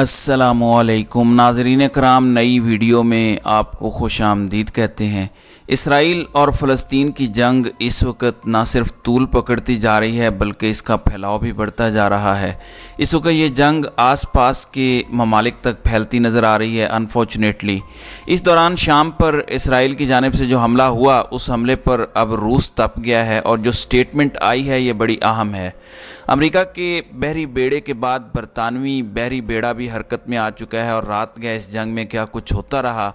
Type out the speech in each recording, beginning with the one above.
अस्सलामुअलैकुम नाज़रीन कराम, नई वीडियो में आपको खुश आमदीद कहते हैं। इसराइल और फ़लस्तीन की जंग इस वक्त ना सिर्फ तूल पकड़ती जा रही है बल्कि इसका फैलाव भी बढ़ता जा रहा है। इस वक्त ये जंग आसपास के ममालिक तक फैलती नज़र आ रही है अनफॉर्चुनेटली। इस दौरान शाम पर इसराइल की जानिब से जो हमला हुआ, उस हमले पर अब रूस तप गया है और जो स्टेटमेंट आई है ये बड़ी अहम है। अमेरिका के बहरी बेड़े के बाद बरतानवी बहरी बेड़ा भी हरकत में आ चुका है और रात गए इस जंग में क्या कुछ होता रहा।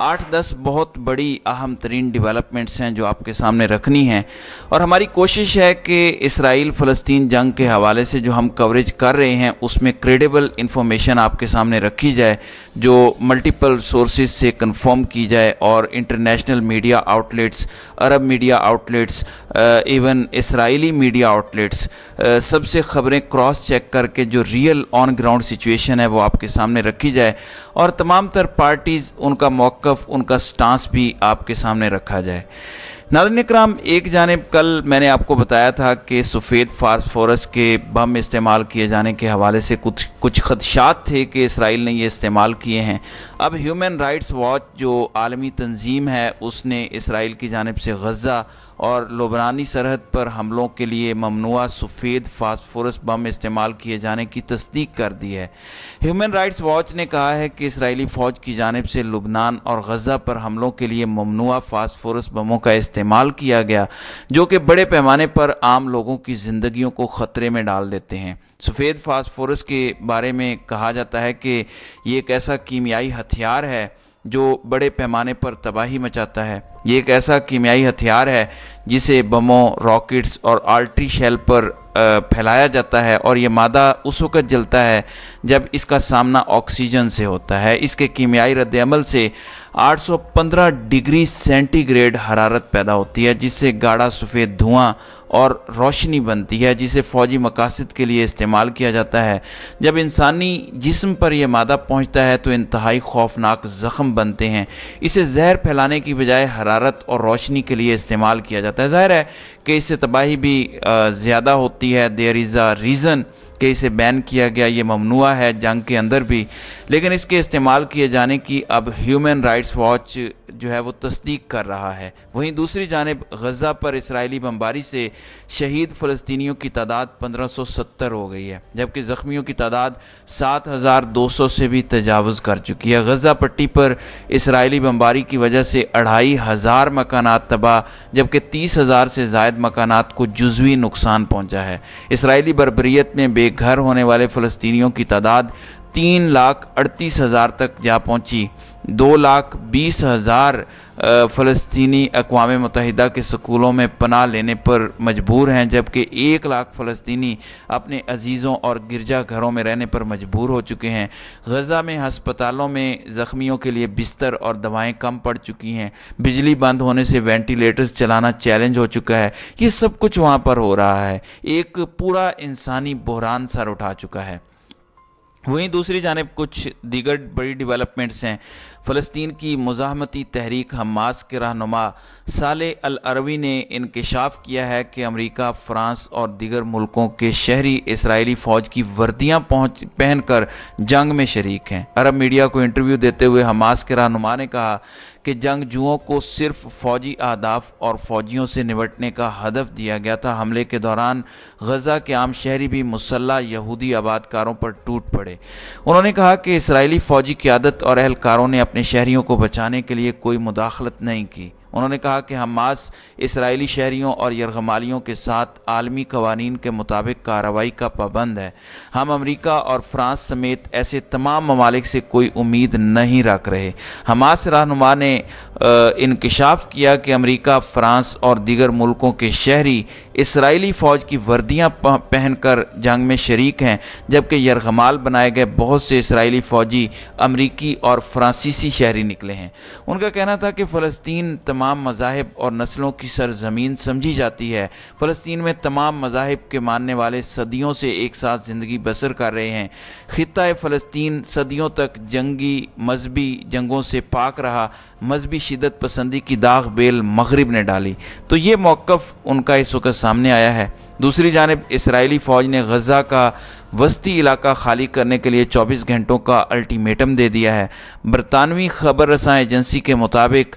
8-10 बहुत बड़ी अहम तरीन डेवलपमेंट्स हैं जो आपके सामने रखनी हैं, और हमारी कोशिश है कि इसराइल फ़लस्तीन जंग के हवाले से जो हम कवरेज कर रहे हैं उसमें क्रेडिबल इंफॉर्मेशन आपके सामने रखी जाए, जो मल्टीपल सोर्सेज से कंफर्म की जाए और international media outlets, Arab media outlets, even Israeli media outlets सबसे ख़बरें क्रॉस चेक करके जो रियल ऑन ग्राउंड सिचुएशन है वो आपके सामने रखी जाए, और तमाम तर पार्टीज़ उनका मौक़िफ़, उनका स्टांस भी आपके सामने रखा जाए। नाज़रीन इकराम, एक जानिब कल मैंने आपको बताया था कि सफ़ेद फास्फोरस के बम इस्तेमाल किए जाने के हवाले से कुछ खदशात थे कि इसराइल ने ये इस्तेमाल किए हैं। अब ह्यूमन राइट्स वॉच जो आलमी तंजीम है उसने इसराइल की जानिब से गज़ा और लुबनानी सरहद पर हमलों के लिए ममनुआ सफ़ेद फास्फोरस बम इस्तेमाल किए जाने की तस्दीक कर दी है। ह्यूमन राइट्स वॉच ने कहा है कि इसराइली फ़ौज की जानिब से लुबनान और गज़ा पर हमलों के लिए ममनुआ फास्फोरस बमों का इस्तेमाल किया गया, जो कि बड़े पैमाने पर आम लोगों की ज़िंदगियों को ख़तरे में डाल देते हैं। सफ़ेद फास्फोरस के बारे में कहा जाता है कि ये एक ऐसा कीमियाई हथियार है जो बड़े पैमाने पर तबाही मचाता है। ये एक ऐसा कीमियाई हथियार है जिसे बमों, रॉकेट्स और आर्टरी शेल पर फैलाया जाता है, और ये मादा उस वक़्त जलता है जब इसका सामना ऑक्सीजन से होता है। इसके कीमियाई रद्द-ए-अमल से 815 डिग्री सेंटीग्रेड हरारत पैदा होती है, जिससे गाढ़ा सफ़ेद धुआं और रोशनी बनती है, जिसे फ़ौजी मकासद के लिए इस्तेमाल किया जाता है। जब इंसानी जिस्म पर यह मादा पहुंचता है तो इंतहाई खौफनाक ज़ख़म बनते हैं। इसे जहर फैलाने की बजाय हरारत और रोशनी के लिए इस्तेमाल किया जाता है। ज़ाहिर है कि इससे तबाही भी ज़्यादा होती है। देयर इज़ अ रीज़न कि इसे बैन किया गया, ये ममनुआ है जंग के अंदर भी, लेकिन इसके इस्तेमाल किए जाने की अब ह्यूमन राइट्स वॉच जो है वो तस्दीक कर रहा है। वहीं दूसरी जानिब गज़ा पर इसराइली बमबारी से शहीद फ़लस्तीनियों की तादाद 1570 हो गई है, जबकि ज़ख्मियों की तादाद 7200 से भी तजावुज़ कर चुकी है। गज़ा पट्टी पर इसराइली बमबारी की वजह से 2500 मकानात तबाह, जबकि 30,000 से ज़ायद मकानात को जुज़वी नुकसान पहुँचा है। इसराइली बर्बरियत में बेघर होने वाले फ़लस्तीनियों की तादाद 3,38,000 तक जा पहुँची। 2,20,000 फ़लस्तीनी अक़वाम मुत्तहिदा के स्कूलों में पनाह लेने पर मजबूर हैं, जबकि 1 लाख फ़लस्तीनी अपने अजीज़ों और गिरजा घरों में रहने पर मजबूर हो चुके हैं। गज़ा में हस्पतालों में ज़ख्मियों के लिए बिस्तर और दवाएं कम पड़ चुकी हैं। बिजली बंद होने से वेंटिलेटर्स चलाना चैलेंज हो चुका है। ये सब कुछ वहाँ पर हो रहा है। एक पूरा इंसानी बहरान सर उठा चुका है। वहीं दूसरी जानिब कुछ दीगर बड़ी डेवलपमेंट्स हैं। फ़लस्तीन की मुज़ाहमती तहरीक हमास के रहनुमा साले अल अरवी ने इंकशाफ किया है कि अमेरिका, फ़्रांस और दीगर मुल्कों के शहरी इसराइली फ़ौज की वर्दियाँ पहनकर जंग में शरीक हैं। अरब मीडिया को इंटरव्यू देते हुए हमास के रहनुमा ने कहा कि जंगजुओं को सिर्फ फ़ौजी अहदाफ और फ़ौजियों से निपटने का हदफ दिया गया था। हमले के दौरान गज़ा के आम शहरी भी मुसल्लह यहूदी आबादकारों पर टूट पड़े। उन्होंने कहा कि इसराइली फ़ौजी क़यादत और अहलकारों ने अपने शहरियों को बचाने के लिए कोई मुदाखलत नहीं की। उन्होंने कहा कि हमास इसराइली शहरियों और यरगमालियों के साथ आलमी कवानीन के मुताबिक कार्रवाई का पाबंद है। हम अमेरिका और फ़्रांस समेत ऐसे तमाम ममालिक से कोई उम्मीद नहीं रख रहे। हमास रहनुमा ने इंकशाफ किया कि अमेरिका, फ़्रांस और दीगर मुल्कों के शहरी इसराइली फ़ौज की वर्दियाँ पहनकर जंग में शरीक हैं, जबकि यरगमाल बनाए गए बहुत से इसराइली फ़ौजी अमरीकी और फ़्रांसीसी शहरी निकले हैं। उनका कहना था कि फ़लस्तीन तमाम मज़ाहिब और नस्लों की सरजमीन समझी जाती है। फ़लस्तीन में तमाम मज़ाहिब के मानने वाले सदियों से एक साथ ज़िंदगी बसर कर रहे हैं। ख़ित्ता फ़लस्तीन सदियों तक जंगी मजहबी जंगों से पाक रहा। मजहबी शिदत पसंदी की दाग बेल मगरिब ने डाली, तो ये मौक़िफ़ उनका इस वक्त सामने आया है। दूसरी जानिब इसराइली फ़ौज ने गज़ा का वस्ती इलाका खाली करने के लिए 24 घंटों का अल्टीमेटम दे दिया है। बरतानवी खबर रसां एजेंसी के मुताबिक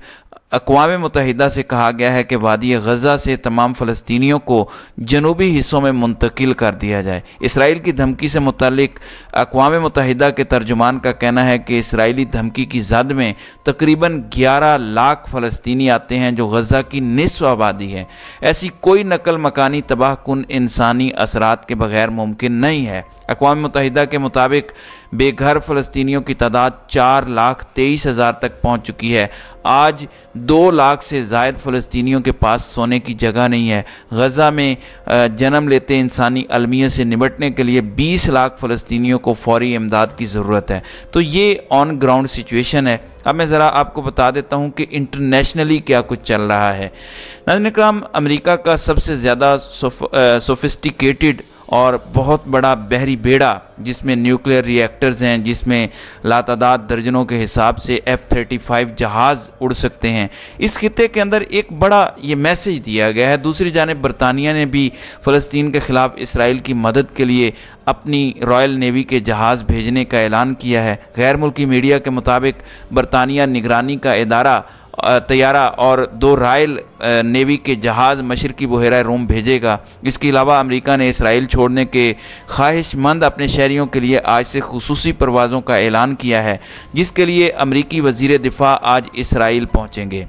अक़वाम मुत्तहिदा से कहा गया है कि वादी गज़ा से तमाम फ़लस्तीनियों को जनूबी हिस्सों में मुंतकिल कर दिया जाए। इसराइल की धमकी से मुतालिक अक़वाम मुत्तहिदा के तर्जुमान का कहना है कि इसराइली धमकी की जद में तकरीबन 11 लाख फ़लस्तीनी आते हैं, जो गज़ा की निस्फ़ आबादी है। ऐसी कोई नकल मकानी तबाह कुन इंसानी असरात के बगैर मुमकिन नहीं है। अक़वाम मुत्तहिदा के मुताबिक बेघर फ़लस्तीनियों की तादाद 4,23,000 तक पहुँच चुकी है। आज 2 लाख से ज़ायद फ़लस्तीनियों के पास सोने की जगह नहीं है। गज़ा में जन्म लेते इंसानी अलमियत से निपटने के लिए 20 लाख फ़लस्तीनियों को फ़ौरी इमदाद की ज़रूरत है। तो ये ऑन ग्राउंड सिचुएशन है। अब मैं ज़रा आपको बता देता हूँ कि इंटरनेशनली क्या कुछ चल रहा है। नाज़रीन इकराम, अमेरिका का सबसे ज़्यादा सोफिस्टिकेटेड और बहुत बड़ा बहरी बेड़ा जिसमें न्यूक्लियर रिएक्टर्स हैं, जिसमें लातादाद दर्जनों के हिसाब से F-35 जहाज़ उड़ सकते हैं, इस खित्ते के अंदर एक बड़ा ये मैसेज दिया गया है। दूसरी जानिब बरतानिया ने भी फ़लस्तीन के ख़िलाफ़ इसराइल की मदद के लिए अपनी रॉयल नेवी के जहाज़ भेजने का ऐलान किया है। गैर मुल्की मीडिया के मुताबिक बरतानिया निगरानी का इदारा तैयारा और 2 रॉयल नेवी के जहाज़ मशरकी बहरा रूम भेजेगा। इसके अलावा अमेरिका ने इसराइल छोड़ने के ख्वाहिशमंद अपने शहरियों के लिए आज से खुसूसी परवाज़ों का ऐलान किया है, जिसके लिए अमेरिकी वज़ीर दिफ़ा आज इसराइल पहुँचेंगे।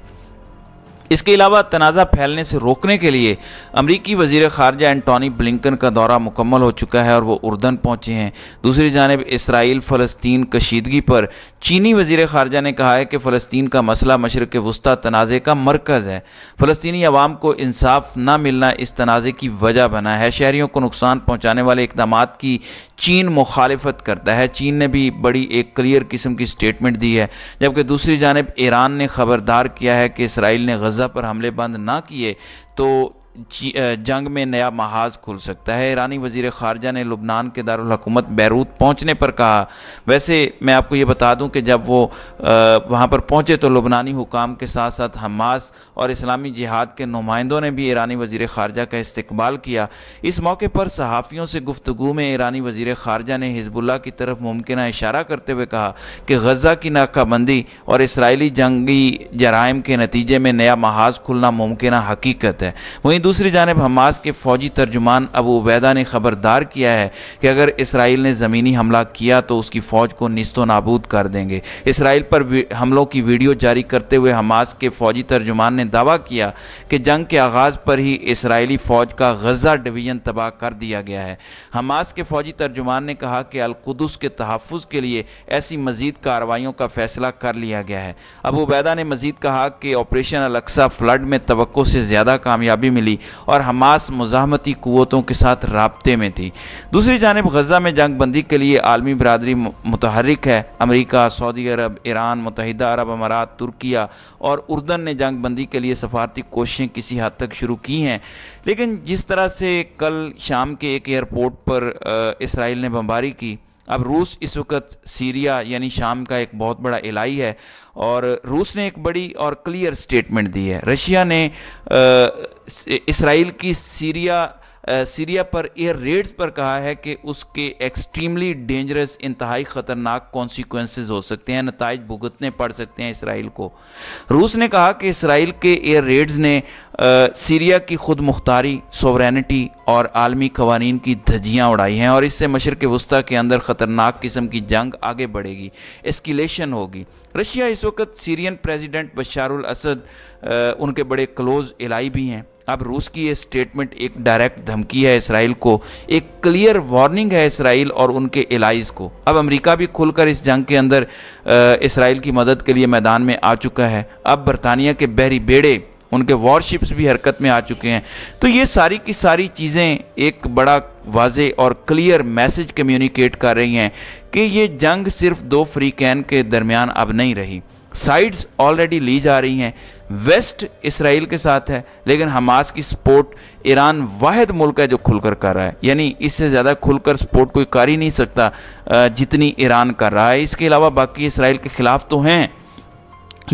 इसके अलावा तनाज़ा फैलने से रोकने के लिए अमरीकी वज़ीर ख़ारजा एंटोनी ब्लिंकन का दौरा मुकम्मल हो चुका है और वो उर्दन पहुँचे हैं। दूसरी जानिब इसराइल फ़लस्तीन कशीदगी पर चीनी वज़ीर ख़ारजा ने कहा है कि फ़लस्तीन का मसला मशरिक़ वस्ता तनाज़े का मरकज़ है। फ़लस्तीनी अवाम को इंसाफ न मिलना इस तनाज़े की वजह बना है। शहरियों को नुकसान पहुँचाने वाले इक़दामात की चीन मुखालिफत करता है। चीन ने भी बड़ी एक क्लियर किस्म की स्टेटमेंट दी है, जबकि दूसरी जानिब ईरान ने ख़बरदार किया है कि इसराइल ने गज़ा पर हमले बंद ना किए तो जंग में नया महाज खुल सकता है। ईरानी वज़ीर ख़ारजा ने लुबनान के दारुल हुकूमत बैरूत पहुँचने पर कहा। वैसे मैं आपको ये बता दूं कि जब वो वहाँ पर पहुँचे तो लुबनानी हुकाम के साथ साथ हमास और इस्लामी जिहाद के नुमाइंदों ने भी ईरानी वज़ीर ख़ारजा का इस्तकबाल किया। इस मौके पर सहाफ़ियों से गुफ्तगू में ईरानी वज़ीर ख़ारजा ने हिज़्बुल्लाह की तरफ मुमकिन इशारा करते हुए कहा कि गज़ा की नाकाबंदी और इसराइली जंगी जराइम के नतीजे में नया महाज खुलना मुमकिन हकीकत है। वहीं दूसरी जानिब हमास के फ़ौजी तर्जुमान अबू उबैदा ने खबरदार किया है कि अगर इसराइल ने ज़मीनी हमला किया तो उसकी फ़ौज को निस्तो नाबूद कर देंगे। इसराइल पर हमलों की वीडियो जारी करते हुए हमास के फ़ौजी तर्जुमान ने दावा किया कि जंग के आगाज़ पर ही इसराइली फ़ौज का गज़ा डिवीज़न तबाह कर दिया गया है। हमास के फ़ौजी तर्जुमान ने कहा कि अल-कुद्स के तहफ़्फ़ुज़ के लिए ऐसी मज़ीद कार्रवाइयों का फ़ैसला कर लिया गया है। अबू उबैदा ने मज़ीद कहा कि ऑपरेशन अल-अक्सा फ्लड में तवक्को से ज़्यादा कामयाबी मिली और हमास मुज़ाहमती क़ुव्वतों के साथ राब्ते में थी। दूसरी जानिब गज़ा में जंग बंदी के लिए आलमी बरादरी मुतहर्रिक है। अमेरिका, सऊदी अरब, ईरान, मुत्तहिदा अरब अमारात, तुर्किया और उर्दन ने जंग बंदी के लिए सफारती कोशिशें किसी हद तक शुरू की हैं, लेकिन जिस तरह से कल शाम के एक एयरपोर्ट पर इसराइल ने बमबारी की, अब रूस इस वक्त सीरिया यानी शाम का एक बहुत बड़ा इलाई है और रूस ने एक बड़ी और क्लियर स्टेटमेंट दी है। रशिया ने इसराइल की सीरिया पर एयर रेड्स पर कहा है कि उसके एक्सट्रीमली डेंजरस इंतहाई ख़तरनाक कॉन्सिक्वेंसेस हो सकते हैं, नताइज भुगतने पड़ सकते हैं इसराइल को। रूस ने कहा कि इसराइल के एयर रेड्स ने सीरिया की खुद मुख्तारी, सोवरेनिटी और आलमी कवानीन की धज्जियाँ उड़ाई हैं और इससे मशरिक़ वस्ता के अंदर ख़तरनाक किस्म की जंग आगे बढ़ेगी, एस्किलेशन होगी। रशिया इस वक्त सीरियन प्रेसिडेंट बशारुल असद उनके बड़े क्लोज एलाई भी हैं। अब रूस की ये स्टेटमेंट एक डायरेक्ट धमकी है इसराइल को, एक क्लियर वार्निंग है इसराइल और उनके एलाइज को। अब अमेरिका भी खुलकर इस जंग के अंदर इसराइल की मदद के लिए मैदान में आ चुका है। अब बरतानिया के बहरी बेड़े, उनके वॉरशिप्स भी हरकत में आ चुके हैं। तो ये सारी की सारी चीज़ें एक बड़ा वाज़े और क्लियर मैसेज कम्युनिकेट कर रही हैं कि ये जंग सिर्फ 2 फ्रीकैन के दरमियान अब नहीं रही। साइड्स ऑलरेडी ली जा रही हैं। वेस्ट इसराइल के साथ है, लेकिन हमास की सपोर्ट ईरान वाहिद मुल्क है जो खुलकर कर रहा है। यानी इससे ज़्यादा खुलकर सपोर्ट कोई कर ही नहीं सकता जितनी ईरान कर रहा है। इसके अलावा बाकी इसराइल के ख़िलाफ़ तो हैं,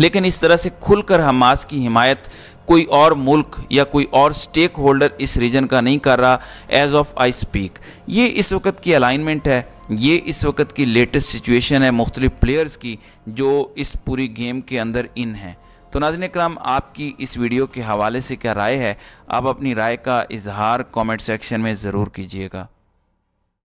लेकिन इस तरह से खुलकर हमास की हिमायत कोई और मुल्क या कोई और स्टेक होल्डर इस रीजन का नहीं कर रहा एज ऑफ आई स्पीक। ये इस वक्त की अलाइनमेंट है, ये इस वक्त की लेटेस्ट सिचुएशन है मुख्तलिफ प्लेयर्स की जो इस पूरी गेम के अंदर इन हैं। तो नाज़रीन इकराम, आपकी इस वीडियो के हवाले से क्या राय है? आप अपनी राय का इजहार कमेंट सेक्शन में ज़रूर कीजिएगा।